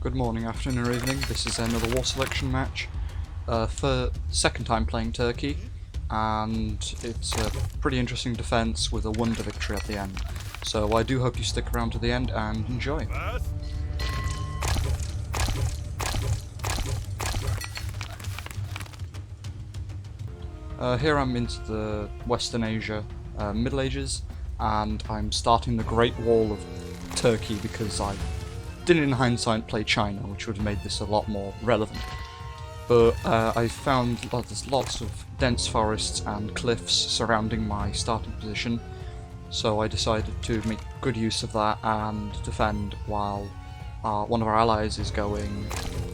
Good morning, afternoon or evening. This is another war selection match. For second time playing Turkey, and it's a pretty interesting defense with a wonder victory at the end. So I do hope you stick around to the end and enjoy. Here I'm into the Western Asia Middle Ages, and I'm starting the Great Wall of Turkey because I didn't in hindsight play China, which would have made this a lot more relevant. But I found there's lots of dense forests and cliffs surrounding my starting position, so I decided to make good use of that and defend while one of our allies is going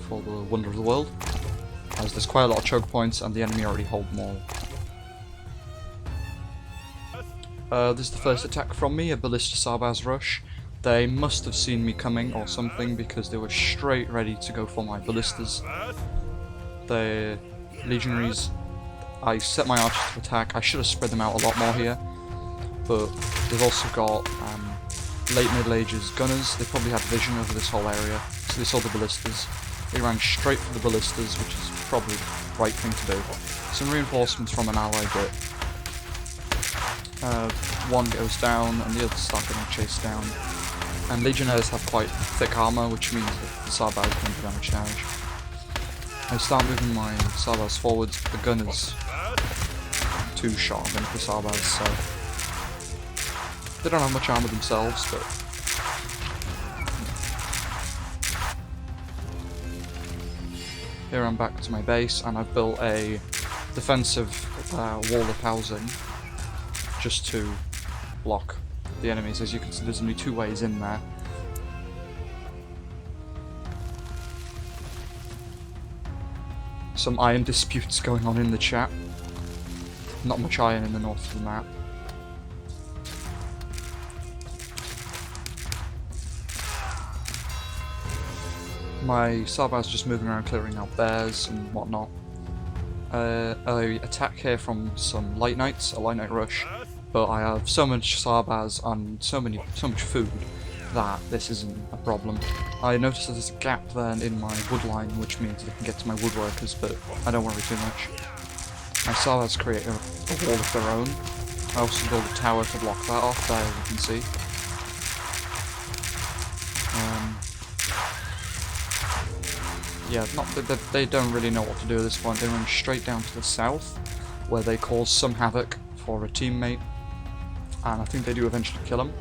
for the wonder of the world, as there's quite a lot of choke points and the enemy already hold them all. This is the first attack from me, a Ballista Sarbaz rush. They must have seen me coming or something, because they were straight ready to go for my ballistas. The legionaries, I set my archers to attack. I should have spread them out a lot more here, but they've also got late Middle Ages gunners. They probably had vision over this whole area, so they saw the ballistas. They ran straight for the ballistas, which is probably the right thing to do. Some reinforcements from an ally, but one goes down and the others start getting chased down. And legionnaires have quite thick armour, which means that the Sarbaz can do damage. I start moving my Sarbaz forwards, but the gunners too sharp into the Sarbaz, so they don't have much armour themselves, but here I'm back to my base, and I've built a defensive wall of housing just to block the enemies. As you can see, there's only two ways in there. Some iron disputes going on in the chat. Not much iron in the north of the map. My Sarbaz just moving around clearing out bears and whatnot. I attack here from some light knights, a light knight rush, but I have so much Sarbaz and so much food that this isn't a problem. I noticed that there's a gap then in my wood line, which means I can get to my woodworkers, but I don't worry too much. My Sarbaz create a wall of their own. I also build a tower to block that off, there you can see. Yeah, they don't really know what to do at this point. They run straight down to the south, where they cause some havoc for a teammate, and I think they do eventually kill him.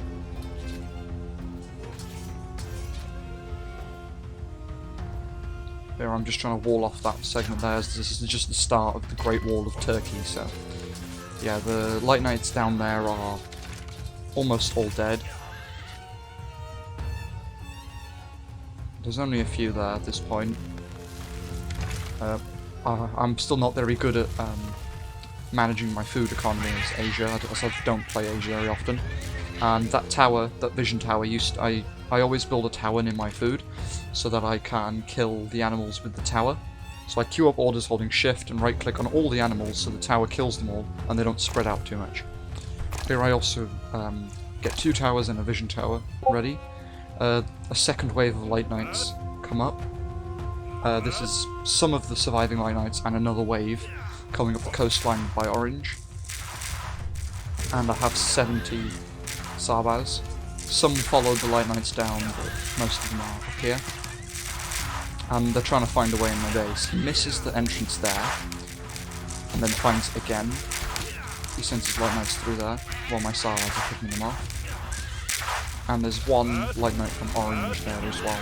There, I'm just trying to wall off that segment there, as this is just the start of the Great Wall of Turkey, so yeah, the light knights down there are almost all dead. There's only a few there at this point. I'm still not very good at managing my food economy as Asia. I don't play Asia very often. And that tower, that vision tower, I always build a tower near my food so that I can kill the animals with the tower. So I queue up orders holding shift and right click on all the animals so the tower kills them all and they don't spread out too much. Here I also get two towers and a vision tower ready. A second wave of light knights come up. This is some of the surviving light knights and another wave coming up the coastline by orange. And I have 70 Sarbaz. Some followed the light knights down, but most of them are up here. And they're trying to find a way in my base. He misses the entrance there, and then finds it again. He sends his light knights through there, while my Sarbaz are picking them off. And there's one light knight from orange there as well.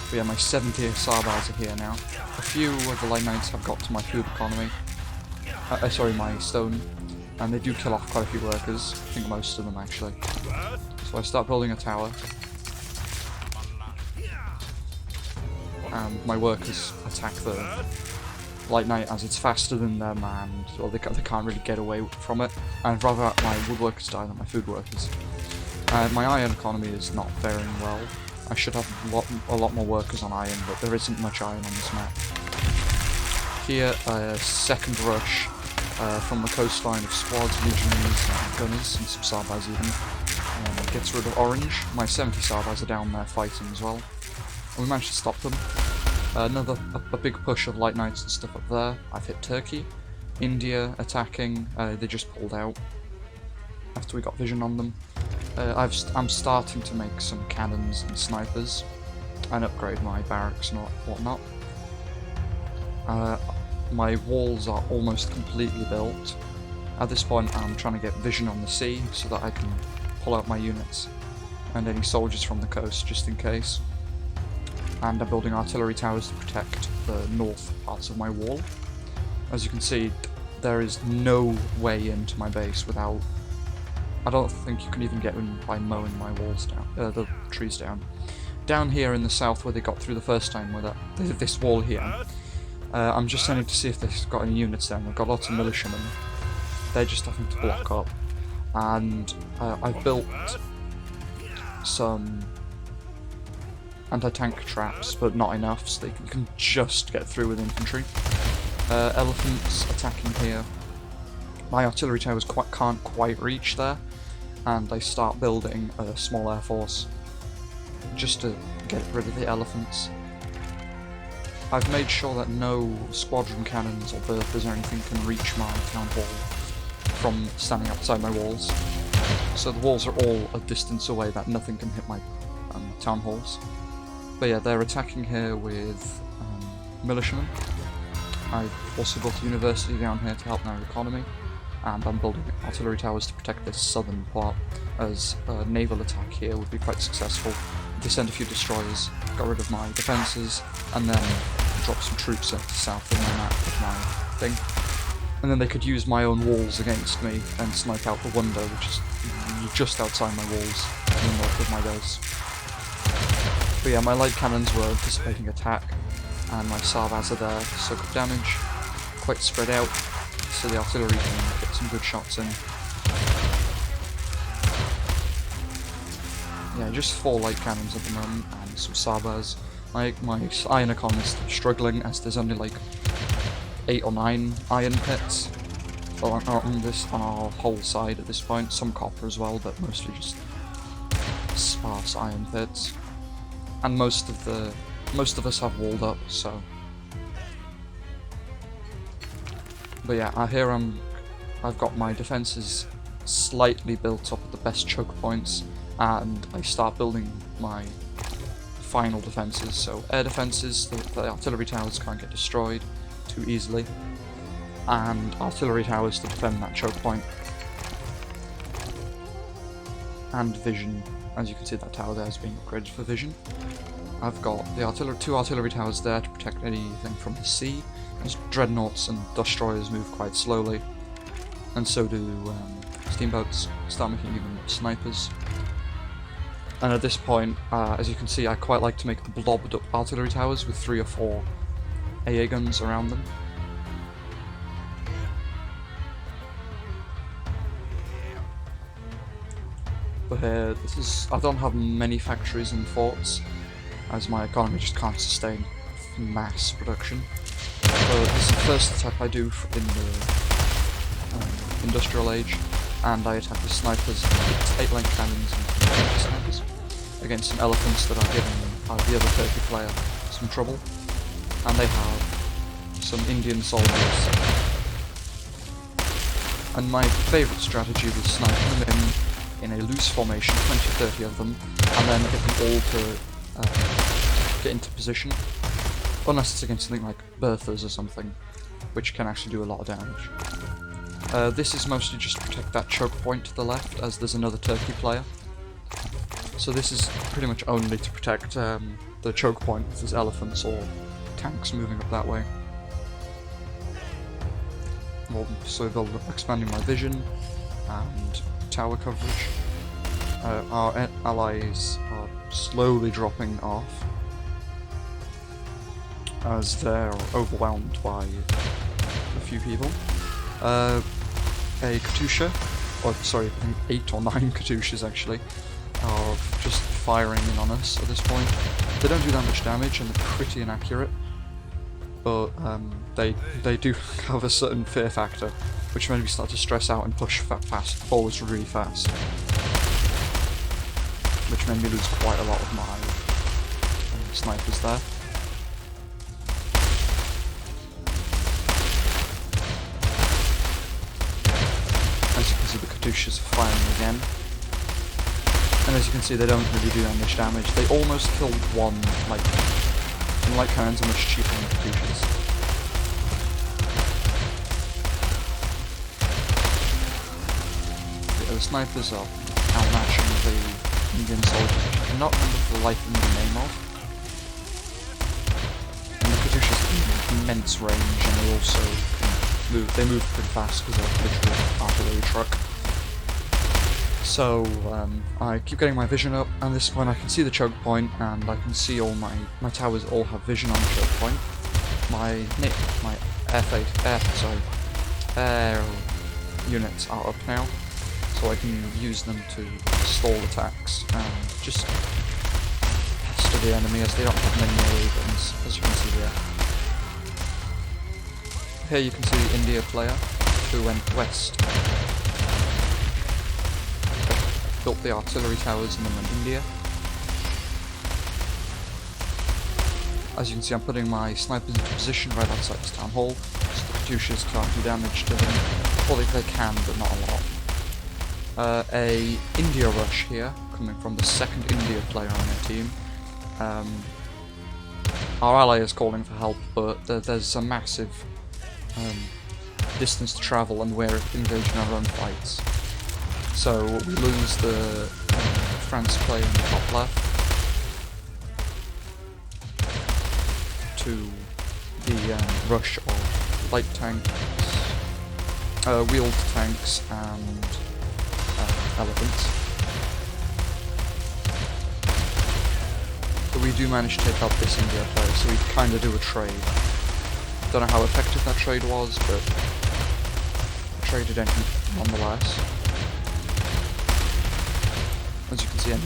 But yeah, my 70 Sarbaz are here now. A few of the light knights have got to my food economy. Sorry, my stone. And they do kill off quite a few workers. I think most of them actually. So I start building a tower. And my workers attack the light knight as it's faster than them, and well, they can't really get away from it. And I'd rather my woodworkers die than my food workers. My iron economy is not faring well. I should have a lot more workers on iron, but there isn't much iron on this map. Here, a second rush from the coastline of squads, legionaries, gunners, and some Sarbaz even. gets rid of orange. My 70 Sarbars are down there fighting as well. And we managed to stop them. A big push of light knights and stuff up there. I've hit Turkey. India attacking. They just pulled out after we got vision on them. I'm starting to make some cannons and snipers and upgrade my barracks and whatnot. My walls are almost completely built. At this point I'm trying to get vision on the sea so that I can pull out my units and any soldiers from the coast just in case. And I'm building artillery towers to protect the north parts of my wall. As you can see, there is no way into my base without... I don't think you can even get in by mowing my walls down, the trees down. Down here in the south where they got through the first time with this wall here, I'm just sending to see if they've got any units down. They've got lots of militiamen. They're just having to block up. And I've built some anti-tank traps, but not enough, so they can just get through with infantry. Elephants attacking here. My artillery towers can't quite reach there, and I start building a small air force just to get rid of the elephants. I've made sure that no squadron cannons or berthas or anything can reach my town hall from standing outside my walls. So the walls are all a distance away that nothing can hit my town halls. But yeah, they're attacking here with militiamen. I've also built a university down here to help our economy, and I'm building artillery towers to protect this southern part, as a naval attack here would be quite successful. They send a few destroyers, got rid of my defences, and then drop some troops up to south of my map with my thing. And then they could use my own walls against me and snipe out the window, which is just outside my walls in the north of my base. But yeah, my light cannons were anticipating attack, and my Sarbars are there to soak up damage, quite spread out, so the artillery can get some good shots in. Yeah, just 4 light cannons at the moment, and some Sarbars. My iron economy is struggling, as there's only like 8 or 9 iron pits on our whole side at this point. Some copper as well, but mostly just sparse iron pits. And most of us have walled up, so. But yeah, here I've got my defences slightly built up at the best choke points, and I start building my final defences. So air defences, the artillery towers can't get destroyed too easily, and artillery towers to defend that choke point. And vision, as you can see, that tower there is being upgraded for vision. I've got the 2 artillery towers there to protect anything from the sea, as dreadnoughts and destroyers move quite slowly, and so do steamboats, start making even more snipers. And at this point, as you can see, I quite like to make the blobbed up artillery towers with 3 or 4 AA guns around them. But here, I don't have many factories and forts, as my economy just can't sustain mass production. So this is the first attack I do in the industrial age, and I attack with snipers, 8-length cannons and snipers, against some elephants that are giving the other Turkey player some trouble. And they have some Indian soldiers. And my favourite strategy was sniping them in a loose formation, 20-30 of them, and then get them all to get into position, unless it's against something like berthas or something, which can actually do a lot of damage. This is mostly just to protect that choke point to the left, as there's another Turkey player. So this is pretty much only to protect the choke point if there's elephants or tanks moving up that way. Well, so expanding my vision and tower coverage. Our allies are slowly dropping off, as they're overwhelmed by a few people. A Katusha, or sorry, I think 8 or 9 Katushas actually, are just firing in on us at this point. They don't do that much damage and they're pretty inaccurate, but they do have a certain fear factor, which made me start to stress out and push forwards really fast. which made me lose quite a lot of my snipers there. As you can see, the Katyushas are firing again. And as you can see, they don't really do that much damage. They almost killed one, like, and light cannons are much cheaper than Katyushas. The snipers are outmatching the Indian soldiers, which I cannot remember for the life of me the name of. And the Katyushas have immense range, and they also can move. They move pretty fast because they're literally an artillery truck. So I keep getting my vision up, and at this point I can see the choke point, and I can see all my towers all have vision on the choke point. My air units are up now, so I can use them to stall attacks and just pester the enemy as they don't have many melee weapons, as you can see here. Here you can see the India player who went west, built the artillery towers, and then went India. As you can see, I'm putting my snipers into position right outside this town hall, so the Katyushas can't do damage to them. Well, they can, but not a lot. A India rush here, coming from the second India player on their team. Our ally is calling for help, but there's a massive distance to travel, and we're engaging our own fights. So we lose the France player in the top left to the rush of light tanks, wheeled tanks, and elephants. But we do manage to take out this India player, so we kind of do a trade. Don't know how effective that trade was, but we traded nonetheless. As you can see, in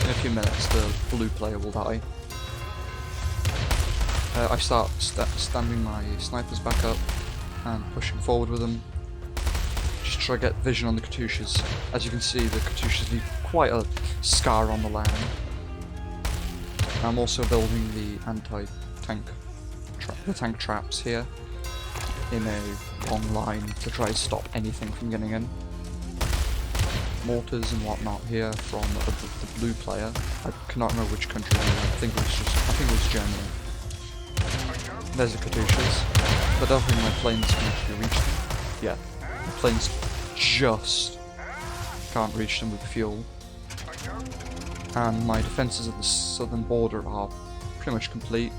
a few minutes the blue player will die. I start standing my snipers back up and pushing forward with them, just try to get vision on the Katyushas. As you can see, the Katyushas leave quite a scar on the land. I'm also building the anti-tank tank traps here in a long line to try to stop anything from getting in. Mortars and whatnot here from the blue player. I cannot remember which country. I think it was Germany. There's the Katyushas, but I don't think my planes can actually reach them. Yeah, the planes just can't reach them with fuel. And my defences of the southern border are pretty much complete.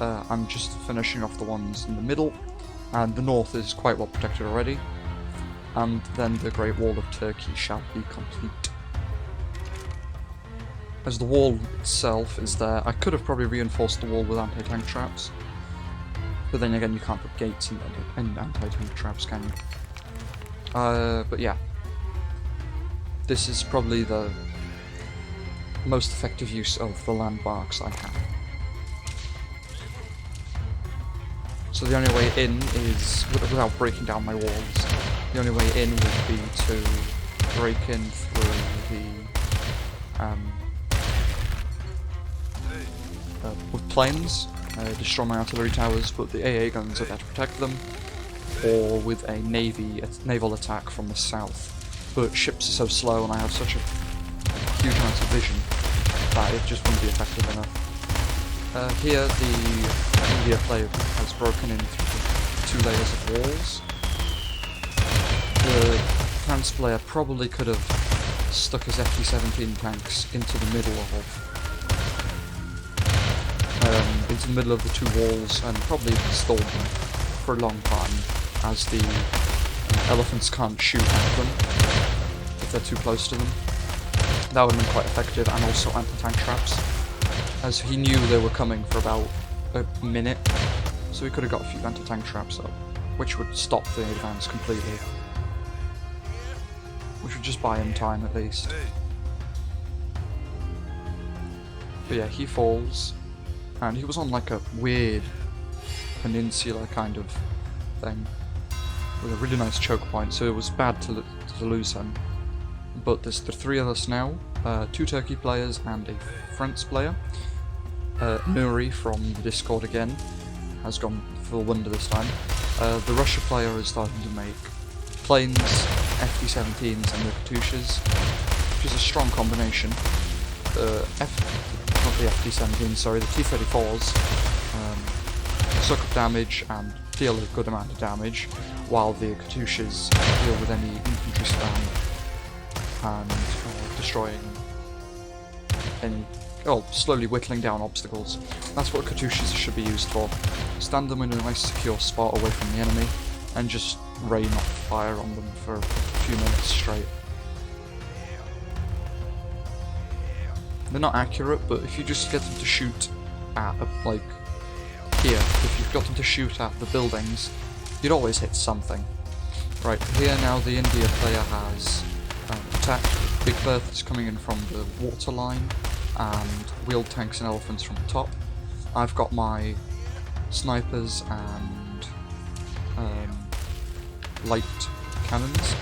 I'm just finishing off the ones in the middle, and the north is quite well protected already. And then the Great Wall of Turkey shall be complete. As the wall itself is there, I could have probably reinforced the wall with anti-tank traps, but then again you can't put gates in anti-tank traps, can you? But yeah, this is probably the most effective use of the landmarks I have. So the only way in is, without breaking down my walls, the only way in would be to break in through the with planes, destroy my artillery towers, but the AA guns are there to protect them, or with a naval attack from the south. But ships are so slow and I have such a huge amount of vision that it just wouldn't be effective enough. Here the India player has broken in through 2 layers of walls. The France player probably could have stuck his FT-17 tanks into the middle of the 2 walls and probably stalled them for a long time, as the elephants can't shoot at them if they're too close to them. That would have been quite effective, and also anti-tank traps, as he knew they were coming for about a minute, so he could have got a few anti-tank traps up, which would stop the advance completely. Which would just buy him time at least. But yeah, he falls, and he was on like a weird peninsula kind of thing, with a really nice choke point, so it was bad to lose him. But there's the 3 of us now, 2 Turkey players and a France player. Nuri from the Discord again has gone for wonder this time. The Russia player is starting to make planes, FD-17s and the Katyushas, which is a strong combination. Not the FD-17s, sorry, the T-34s suck up damage and deal a good amount of damage, while the Katyushas deal with any infantry spam and destroying any, slowly whittling down obstacles. That's what Katyushas should be used for. Stand them in a nice secure spot away from the enemy and just rain off fire on them for a few minutes straight. They're not accurate, but if you just get them to shoot at, like, here, if you've got them to shoot at the buildings, you'd always hit something. Right, here now the India player has attacked Big Berthas coming in from the water line, and wheeled tanks and elephants from the top. I've got my snipers and light cannons.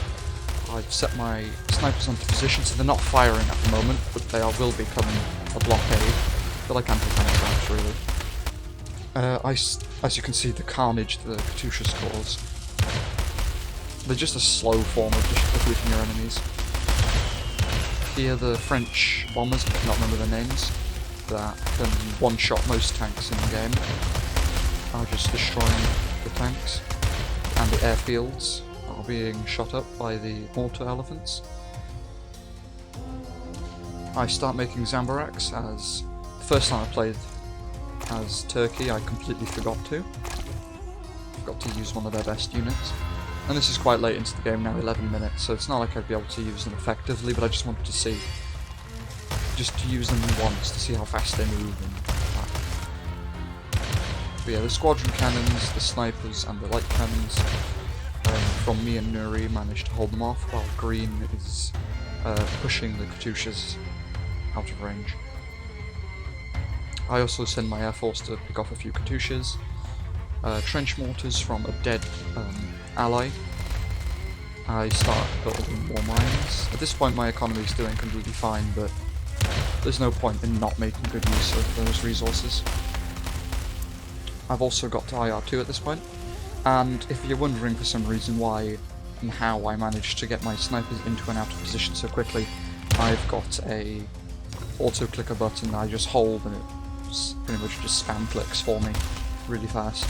I've set my snipers onto position, so they're not firing at the moment, but they will become a blockade. They're like anti-tank traps, really. As you can see, the carnage the Katyushas cause. They're just a slow form of defeating your enemies. Here, the French bombers, I cannot remember their names, that can one-shot most tanks in the game, are just destroying the tanks, and the airfields are being shot up by the mortar elephants. I start making Zambaraks, as the first time I played as Turkey I completely forgot to use one of their best units. And this is quite late into the game now, 11 minutes, so it's not like I'd be able to use them effectively, but I just wanted to see, just to use them once to see how fast they move and that. But yeah, the squadron cannons, the snipers and the light cannons from me and Nuri managed to hold them off, while green is pushing the Katyushas out of range. I also send my air force to pick off a few Katyushas. Trench mortars from a dead ally. I start building more mines. At this point my economy is doing completely fine, but there's no point in not making good use of those resources. I've also got to IR2 at this point, and if you're wondering for some reason why and how I managed to get my snipers into and out of position so quickly, I've got a auto-clicker button I just hold and it pretty much just spam clicks for me really fast.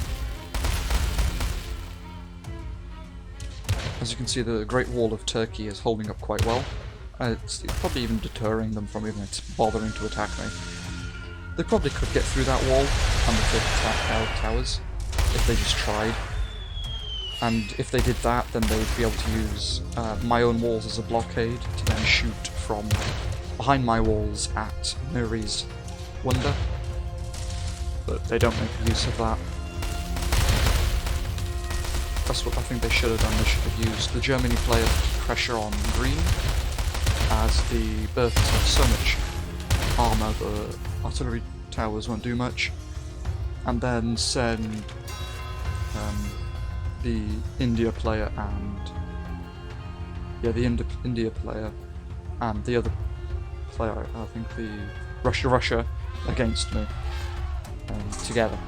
As you can see, the Great Wall of Turkey is holding up quite well. It's probably even deterring them from even bothering to attack me. They probably could get through that wall and they could attack our towers if they just tried. And if they did that, then they'd be able to use my own walls as a blockade to then shoot from behind my walls at Nuri's wonder. But they don't make use of that. That's what I think they should have done. They should have used the Germany player to keep pressure on green, as the Berthas have so much armour the artillery towers won't do much, and then send the India player and the India player and the other player, I think the Russia against me together.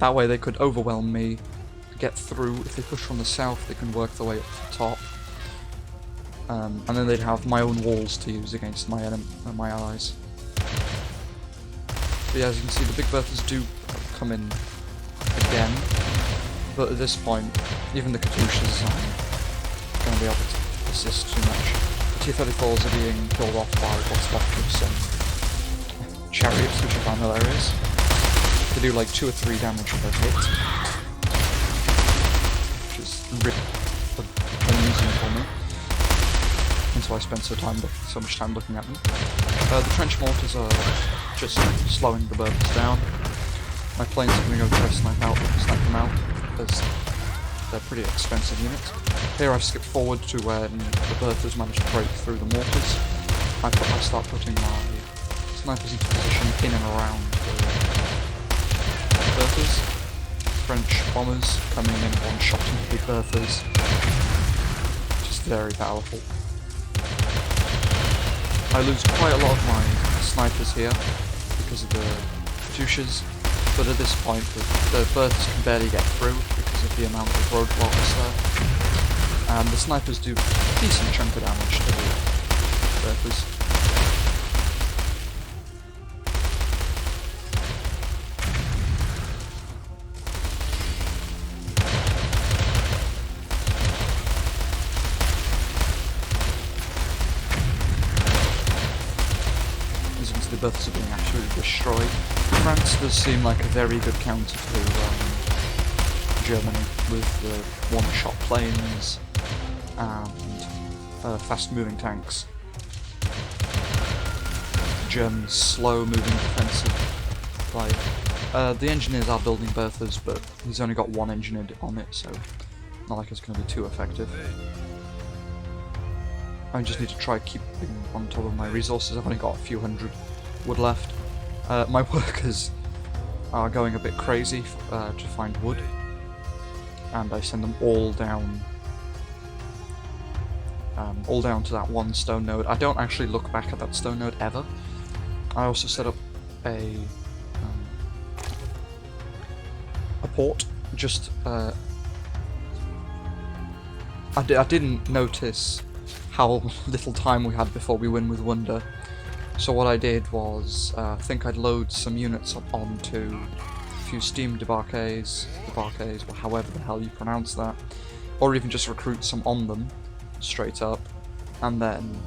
That way they could overwhelm me, get through. If they push from the south, they can work their way up to the top. And then they'd have my own walls to use against my allies. But yeah, as you can see, the Big Berthas do come in again, but at this point, even the Katyushas aren't going to be able to assist too much. The T-34s are being killed off by what's left of some chariots, which I found hilarious. They do like 2 or 3 damage per hit, which is really amusing for me. And so I spend so much time looking at them. The trench mortars are just slowing the Berthas down. My planes are going to go try to snipe them out, because they're pretty expensive units. Here I've skipped forward to when the Berthas managed to break through the mortars. I start putting my snipers into position in and around the Berthas. French bombers coming in one-shotting the Big Berthas. Just very powerful. I lose quite a lot of my snipers here because of the douches, but at this point the berths can barely get through because of the amount of roadblocks there. And the snipers do a decent chunk of damage to the berths. The berths are being absolutely destroyed. France does seem like a very good counter to Germany with the one-shot planes and fast-moving tanks. Germans slow-moving defensive. Like the engineers are building berths, but he's only got one engineer on it, so not like it's going to be too effective. I just need to try keeping on top of my resources. I've only got a few hundred wood left. My workers are going a bit crazy to find wood, and I send them all down to that one stone node. I don't actually look back at that stone node ever. I also set up a port. Just I didn't notice how little time we had before we win with Wonder. So what I did was, I think I'd load some units up onto a few steam debarques, or however the hell you pronounce that, or even just recruit some on them, straight up, and then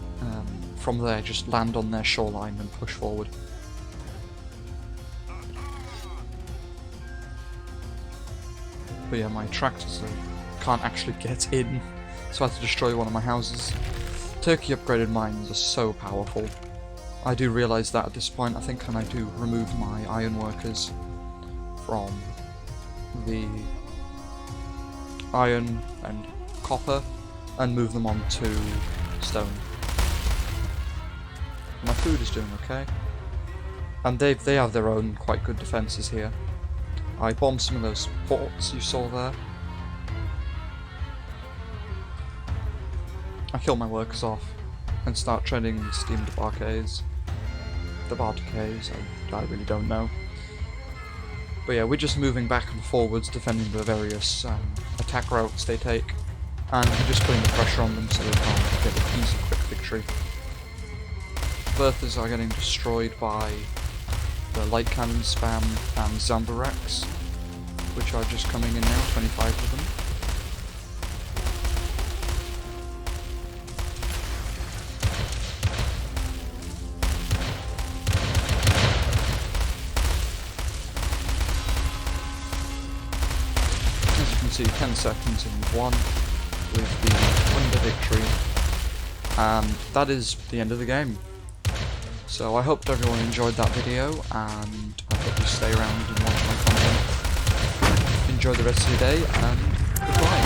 from there just land on their shoreline and push forward. But yeah, my tractors can't actually get in, so I had to destroy one of my houses. Turkey upgraded mines are so powerful. I do realise that at this point. I think when I do remove my iron workers from the iron and copper and move them on to stone. My food is doing okay. And they have their own quite good defences here. I bombed some of those ports you saw there. I kill my workers off and start training the steam debarques. The barques, I really don't know. But yeah, we're just moving back and forwards, defending the various attack routes they take, and we're just putting the pressure on them so they can't get an easy, quick victory. Berthas are getting destroyed by the light cannon spam and Zambaraks, which are just coming in now, 25 of them. See 10 seconds in one with the Wonder victory, and that is the end of the game. So I hope everyone enjoyed that video, and I hope you stay around and watch my content. Enjoy the rest of your day, and goodbye.